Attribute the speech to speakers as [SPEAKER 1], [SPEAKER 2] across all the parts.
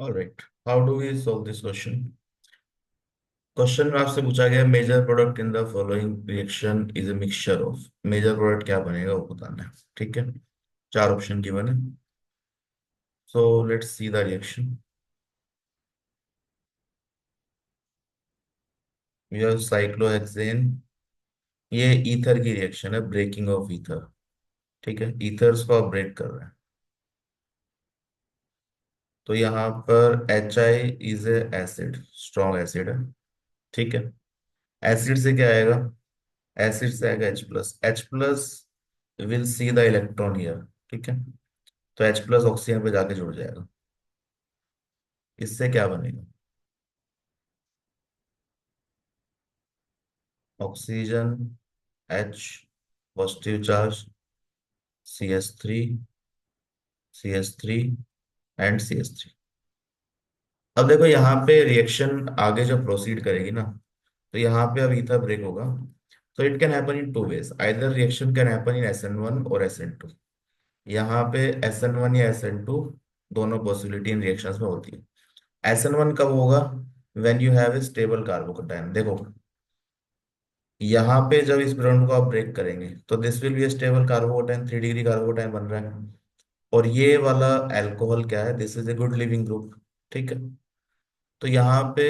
[SPEAKER 1] All right. How do we solve this question? Question में आपसे पूछा गया major product in the following reaction is a mixture of. Major product क्या बनेगा वो बताना है। ठीक है। चार ऑप्शन गिवन है। So let's see the reaction. यह साइक्लोहेक्सेन, ये ईथर की रिएक्शन है, ब्रेकिंग ऑफ ईथर। ठीक है, ईथर्स को आप ब्रेक कर रहे हैं। तो यहाँ पर H I is a acid, strong acid है। ठीक है। एसिड से क्या आएगा? एसिड से आएगा H plus. H plus will see the electron here. ठीक है। तो H प्लस ऑक्सीजन पे जाके जुड़ जाएगा। इससे क्या बनेगा? Oxygen, H, positive charge, CH3, CH3 and CH3। अब देखो यहाँ पे रिएक्शन आगे जब प्रोसीड करेगी ना, तो यहाँ पे अब ईथर ब्रेक होगा। तो it can happen in two ways, either reaction can happen in SN1 और SN2। यहाँ पे SN1 या SN2 दोनों पॉसिबिलिटी इन रिएक्शंस में होती है। SN1 कब होगा? When you have a stable carbocation. देखो यहाँ पे जब इस बॉन्ड को आप ब्रेक करेंगे तो this will be stable carbocation, 3 degree carbocation बन रहा है। और ये वाला अल्कोहल क्या है? This is a good leaving group. ठीक है। तो यहाँ पे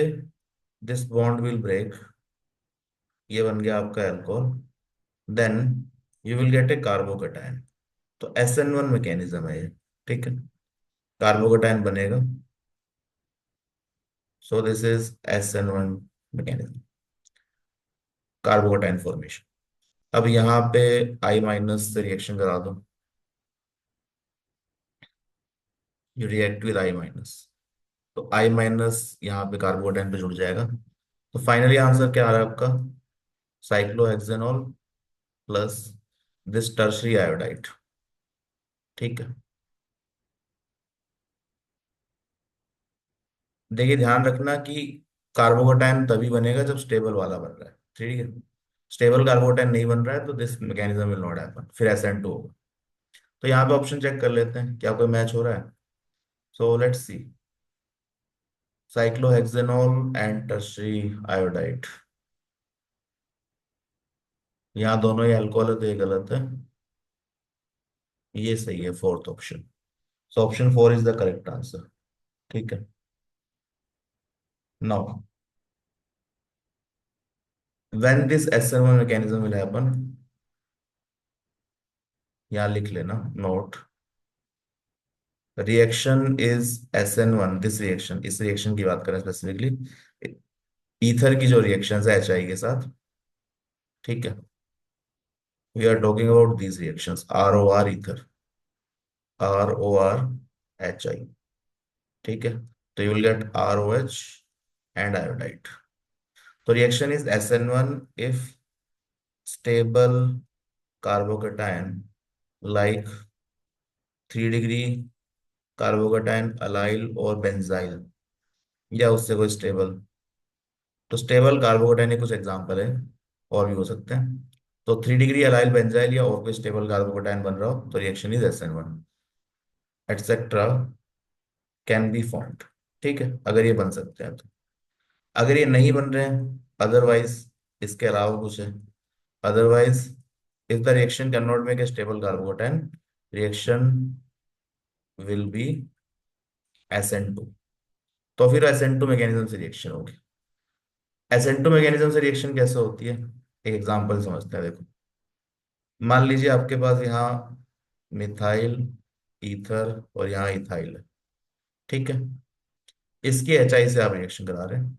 [SPEAKER 1] दिस बॉन्ड विल ब्रेक, ये बन गया आपका alcohol. Then you will get a carbocation. तो SN1 मैकेनिज्म है ये। ठीक है। कार्बोकेटायन बनेगा। So this is SN1 mechanism, carbocation formation. अब यहाँ पे I माइनस से रिएक्शन करा दो। You react with I minus. तो I माइनस यहाँ पे कार्बोकेटाइन पे जुड़ जाएगा। तो फाइनली आंसर क्या आ रहा है आपका? Cyclohexanol plus this tertiary iodide. ठीक है। देखिए ध्यान रखना कि कार्बोकेटाइन तभी बनेगा जब स्टेबल वाला बन रहा है। ठीक है। स्टेबल कार्बोकेटाइन नहीं बन रहा है तो this mechanism will not happen, फिर SN2 होगा। तो यहाँ पे ऑप्शन चेक कर लेते हैं क्या कोई मैच हो रहा है। So let's see. Cyclohexanol and tertiary iodide, यहाँ दोनों ही अल्कोहल है तो ये गलत है। ये सही है, fourth option. So option 4 is the correct answer. ठीक है। Now when this SN1 mechanism will happen, यहाँ लिख लेना note. Reaction is SN1, this reaction, इस रिएक्शन की बात करें स्पेसिफिकली, ईथर की जो रिएक्शन है HI के साथ। ठीक है। We are talking about these reactions, ROR ether, ROR HI। ठीक है। तो you will get ROH and iodide. तो reaction is SN1 if stable carbocation like 3 degree carbocation allyl और बेंजाइल, या उससे कोई स्टेबल। तो स्टेबल कार्बोकेटाइन के कुछ एग्जांपल है, और भी हो सकते हैं। तो 3 डिग्री अलाइल बेंजाइल या और कोई स्टेबल कार्बोकेटाइन बन रहा हो तो reaction is SN1 etcetera can be formed. ठीक है, अगर ये बन सकते हैं तो। अगर ये नहीं बन रहे हैं, अदरवाइज इसके अलावा कुछ है, otherwise if the reaction can not make a stable carbocation, reaction will be SN2। तो फिर SN2 मैकेनिज्म से रिएक्शन होगी। SN2 मैकेनिज्म से रिएक्शन कैसे होती है, एक एग्जांपल समझते हैं। देखो मान लीजिए आपके पास यहाँ मिथाइल ईथर और यहाँ इथाइल है। ठीक है। इसकी HI से आप रिएक्शन करा रहे हैं।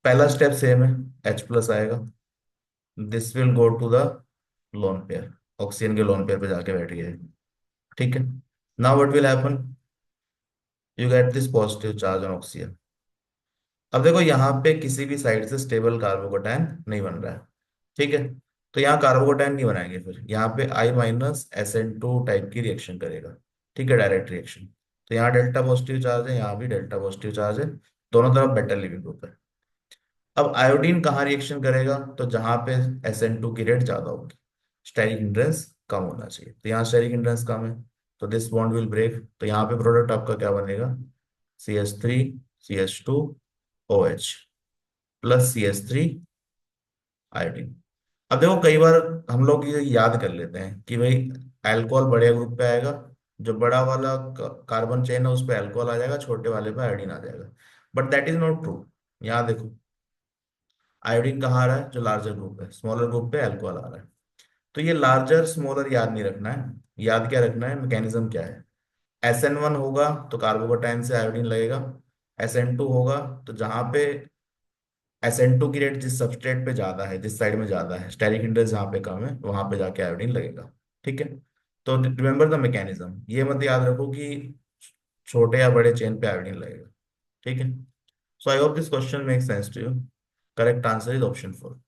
[SPEAKER 1] पहला स्टेप सेम है, H प्लस आएगा। This will go to the lone pair, oxygen के लोन पेयर पे जाके बैठ गया है। ठीक है। Now what will happen? You get this positive charge on oxygen. अब देखो यहाँ पे किसी भी साइड से स्टेबल कार्बोकेटाइन नहीं बन रहा है। ठीक है। तो यहाँ कार्बोकेटाइन नहीं बनाएंगे, फिर यहाँ पे I माइनस SN2 टाइप की रिएक्शन करेगा। ठीक है, डायरेक्ट रिएक्शन। तो यहाँ डेल्टा पॉजिटिव चार्ज है, यहाँ भी डेल्टा पॉजिटिव चार्ज है, दोनों तरफ बेटर लिविंग ग्रुप है। अब आयोडीन कहाँ रिएक्शन करेगा? तो जहां पे SN2 की रेट ज्यादा होगी, स्टेरिक हिंड्रेंस कम होना चाहिए। तो यहाँ स्टेरिक हिंड्रेंस कम है, तो दिस बॉन्ड विल ब्रेक। तो यहाँ पे प्रोडक्ट आपका क्या बनेगा? CH3 CH2 OH plus CH3 iodine. अब देखो कई बार हम लोग ये याद कर लेते हैं कि भाई अल्कोहल बड़े ग्रुप पे आएगा, जो बड़ा वाला कार्बन चेन है उस पे अल्कोहल आ जाएगा, छोटे वाले पे आयोडीन आ जाएगा। But that is not true. यहाँ देखो आयोडीन कहाँ आ रहा है, जो लार्जर ग्रुप है, स्मॉलर ग्रुप पे अल्कोहल आ रहा है। तो ये लार्जर स्मॉलर याद नहीं रखना है, याद क्या रखना है, मैकेनिज्म क्या है। SN1 होगा तो कार्बोकेटाइन से आयोडीन लगेगा। SN2 होगा तो जहां पे SN2 की रेट जिस सबस्ट्रेट पे ज्यादा है, जिस साइड में ज्यादा है, स्टेरिक इंडेक्स जहाँ पे कम है, वहां पे जाके आयोडीन लगेगा। ठीक है। तो रिमेंबर द मैकेनिज्म, ये मत याद रखो कि छोटे या बड़े चेन पे आयोडीन लगेगा। ठीक है। So I hope this question make sense to you. Correct answer is option 4।